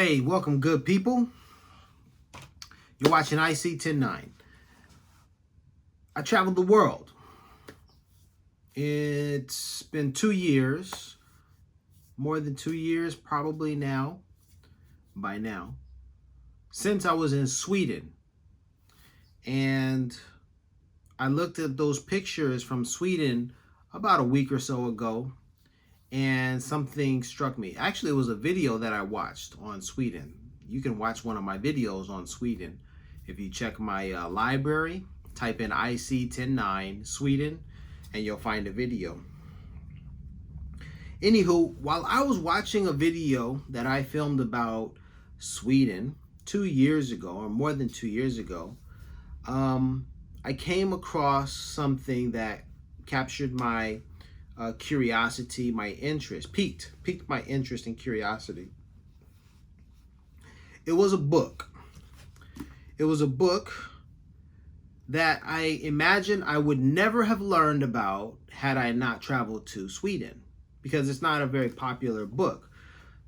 Hey, welcome, good people. You're watching IC 109. I traveled the world. It's been 2 years, more than 2 years probably by now, since I was in Sweden. And I looked at those pictures from Sweden about a week or so ago, and something struck me. Actually, it was a video that I watched on Sweden. You can watch one of my videos on Sweden. If you check my library, type in IC 109 Sweden, and you'll find a video. Anywho, while I was watching a video that I filmed about Sweden 2 years ago, or more than 2 years ago, I came across something that captured my curiosity, my interest, piqued my interest and curiosity. It was a book. It was a book that I imagine I would never have learned about had I not traveled to Sweden, because it's not a very popular book.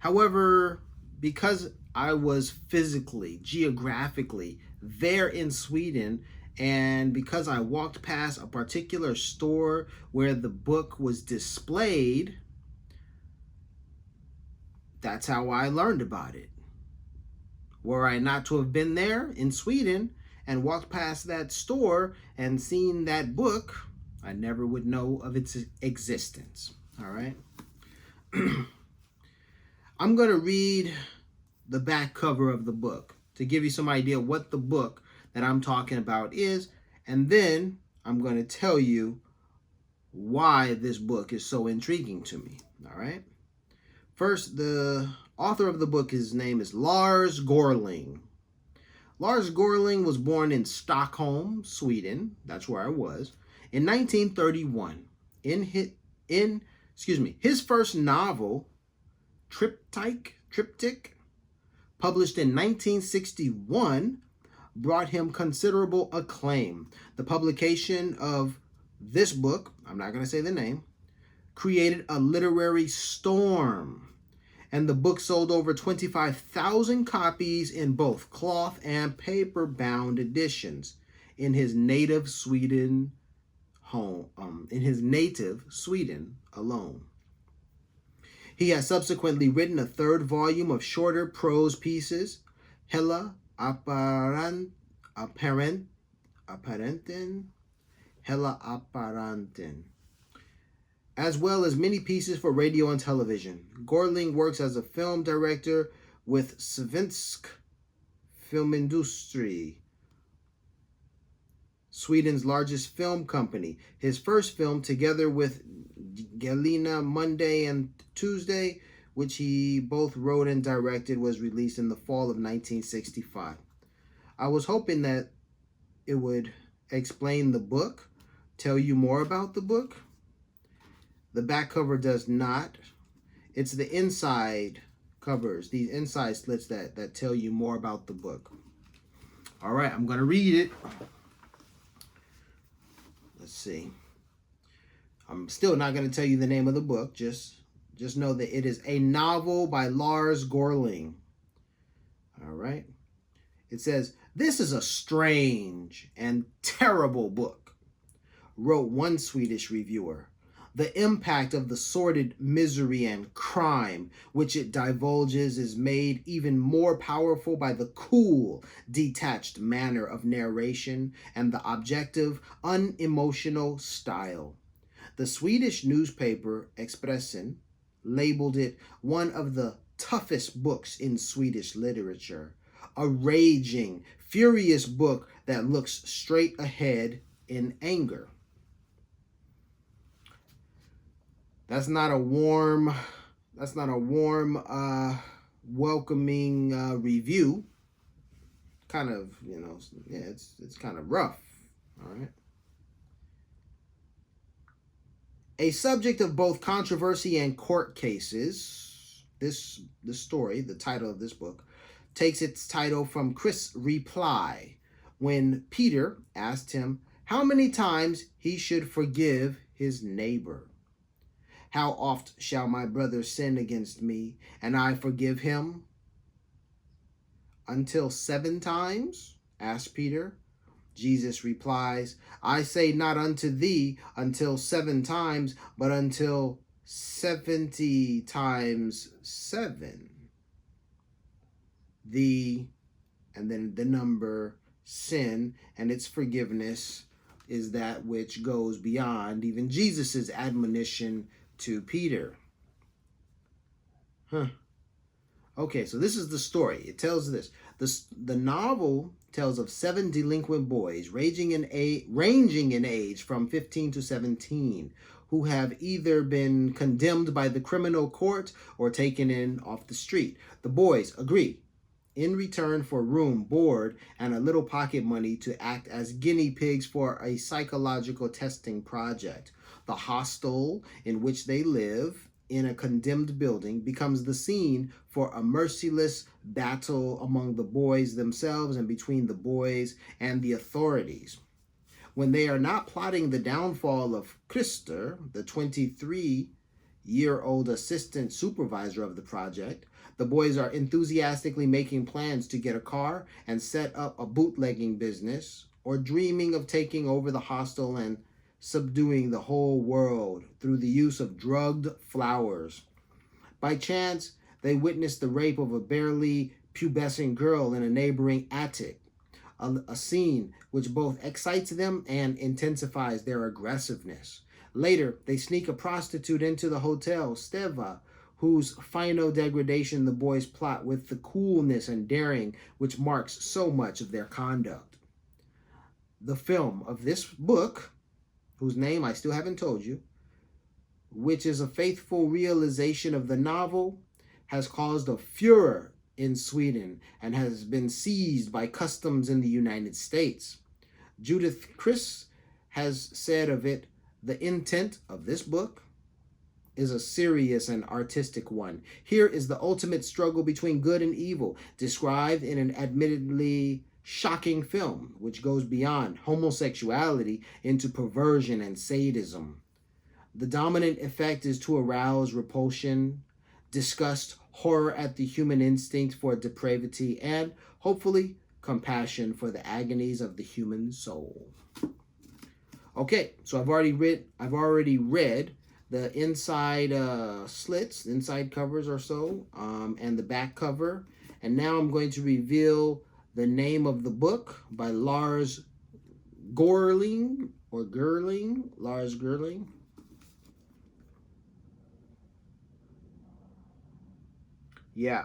However, because I was physically, geographically there in Sweden, and because I walked past a particular store where the book was displayed, that's how I learned about it. Were I not to have been there in Sweden and walked past that store and seen that book, I never would know of its existence. All right. I'm going to read the back cover of the book to give you some idea what the book that I'm talking about is, and then I'm going to tell you why this book is so intriguing to me. All right. First, the author of the book, his name is Lars Görling. Lars Görling was born in Stockholm, Sweden. That's where I was. In 1931. His first novel, Triptych, published in 1961, brought him considerable acclaim. The publication of this book, I'm not going to say the name, created a literary storm, and the book sold over 25,000 copies in both cloth and paper-bound editions in his native Sweden alone. He has subsequently written a third volume of shorter prose pieces, Hela Apparanten, as well as many pieces for radio and television. Görling works as a film director with Svensk Filmindustri, Sweden's largest film company. His first film, together with Gelina Monday and Tuesday, which he both wrote and directed, was released in the fall of 1965. I was hoping that it would explain the book, tell you more about the book. The back cover does not. It's the inside covers, these inside slits that tell you more about the book. All right, I'm going to read it. Let's see. I'm still not going to tell you the name of the book. Just know that it is a novel by Lars Görling. All right. It says, "This is a strange and terrible book," wrote one Swedish reviewer. "The impact of the sordid misery and crime which it divulges is made even more powerful by the cool, detached manner of narration and the objective, unemotional style. The Swedish newspaper Expressen labeled it one of the toughest books in Swedish literature, a raging, furious book that looks straight ahead in anger." That's not a warm, welcoming review. Kind of, it's kind of rough. All right. A subject of both controversy and court cases, this story, the title of this book, takes its title from Chris' reply when Peter asked him how many times he should forgive his neighbor. "How oft shall my brother sin against me, and I forgive him? until 7 times? Asked Peter. Jesus replies, I say not unto thee until 7 times, but until 70 times 7. And then the number, sin and its forgiveness is that which goes beyond even Jesus's admonition to Peter. Okay, so this is the story. It tells this. The novel tells of 7 delinquent boys ranging in age from 15 to 17 who have either been condemned by the criminal court or taken in off the street. The boys agree, in return for room, board, and a little pocket money, to act as guinea pigs for a psychological testing project. The hostel in which they live in a condemned building becomes the scene for a merciless battle among the boys themselves and between the boys and the authorities. When they are not plotting the downfall of Christer, the 23-year-old assistant supervisor of the project, the boys are enthusiastically making plans to get a car and set up a bootlegging business, or dreaming of taking over the hostel and subduing the whole world through the use of drugged flowers. By chance, they witness the rape of a barely pubescent girl in a neighboring attic, a scene which both excites them and intensifies their aggressiveness. Later, they sneak a prostitute into the hotel, Steva, whose final degradation the boys plot with the coolness and daring which marks so much of their conduct. The film of this book, whose name I still haven't told you, which is a faithful realization of the novel, has caused a furor in Sweden and has been seized by customs in the United States. Judith Chris has said of it, the intent of this book is a serious and artistic one. Here is the ultimate struggle between good and evil, described in an admittedly shocking film, which goes beyond homosexuality into perversion and sadism. The dominant effect is to arouse repulsion, disgust, horror at the human instinct for depravity, and hopefully compassion for the agonies of the human soul. Okay, so I've already read the inside slits, inside covers or so, and the back cover. And now I'm going to reveal the name of the book by Lars Görling, Lars Görling. Yeah.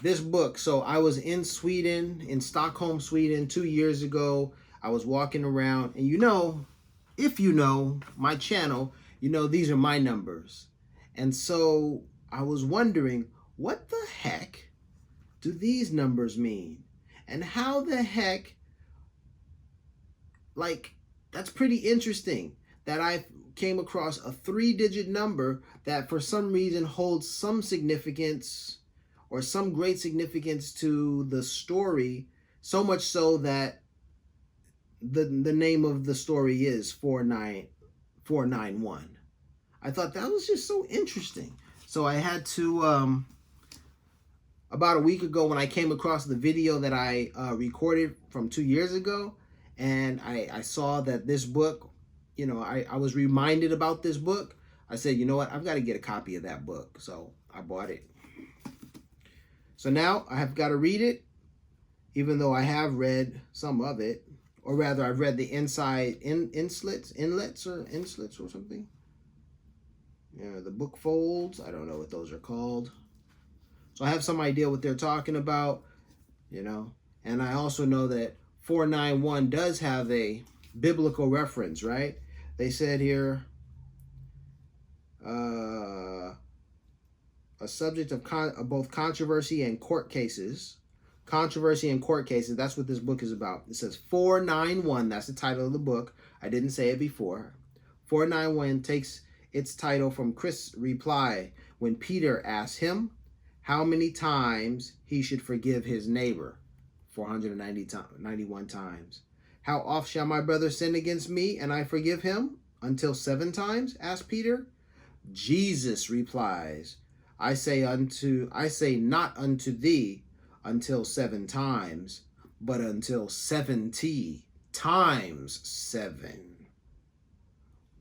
This book, so I was in Sweden, in Stockholm, Sweden, 2 years ago. I was walking around, and if you know my channel, these are my numbers. And so I was wondering, what the heck do these numbers mean? And how the heck, that's pretty interesting that I came across a 3-digit number that for some reason holds some significance or some great significance to the story, so much so that the name of the story is 491. I thought that was just so interesting. So I had to, about a week ago when I came across the video that I recorded from 2 years ago, and I saw that this book, I was reminded about this book. I said, you know what, I've got to get a copy of that book. So I bought it. So now I have got to read it, even though I have read some of it. Or rather, I've read the inside inlets or something. Yeah, the book folds. I don't know what those are called. So I have some idea what they're talking about, And I also know that 491 does have a biblical reference, right? They said here, a subject of both controversy and court cases. Controversy and court cases, that's what this book is about. It says 491, that's the title of the book. I didn't say it before. 491 takes its title from Chris' reply when Peter asked him how many times he should forgive his neighbor. 491 times. How oft shall my brother sin against me and I forgive him? Until 7 times? Asked Peter. Jesus replies, I say not unto thee until 7 times, but until 70 times 7.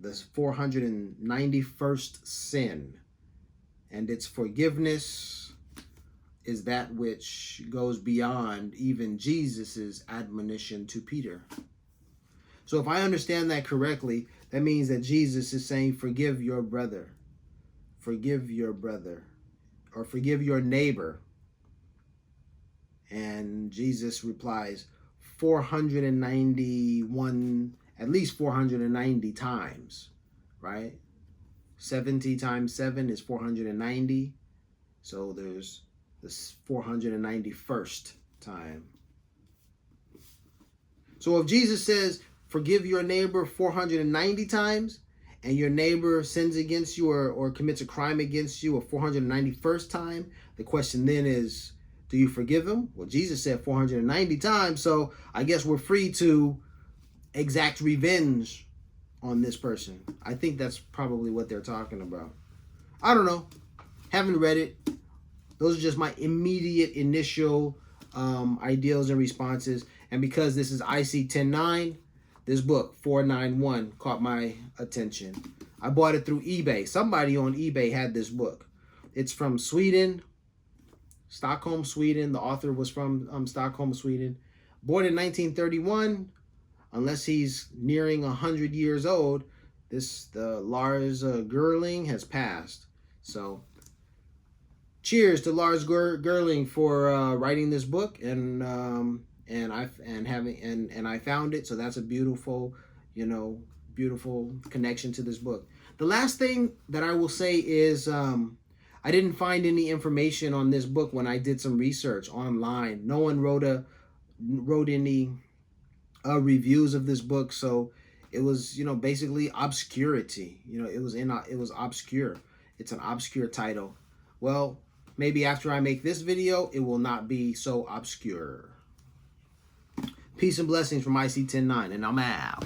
The 491st sin. And its forgiveness is that which goes beyond even Jesus's admonition to Peter. So if I understand that correctly, that means that Jesus is saying, forgive your brother. Forgive your brother. Or forgive your neighbor. And Jesus replies 491, at least 490 times, right? 70 times 7 is 490. So there's this 491st time. So if Jesus says, forgive your neighbor 490 times, and your neighbor sins against you or commits a crime against you a 491st time, the question then is, do you forgive him? Well, Jesus said 490 times, so I guess we're free to exact revenge on this person. I think that's probably what they're talking about. I don't know. Haven't read it. Those are just my immediate initial ideals and responses. And because this is IC 10.9, this book, 491, caught my attention. I bought it through eBay. Somebody on eBay had this book. It's from Sweden, Stockholm, Sweden. The author was from Stockholm, Sweden. Born in 1931. Unless he's nearing 100 years old, the Lars Görling has passed. So, cheers to Lars Görling for writing this book, and I found it. So that's a beautiful, beautiful connection to this book. The last thing that I will say is I didn't find any information on this book when I did some research online. No one wrote any reviews of this book, so it was basically obscurity. It was obscure. It's an obscure title. Well, maybe after I make this video, it will not be so obscure. Peace and blessings from IC 10.9, and I'm out.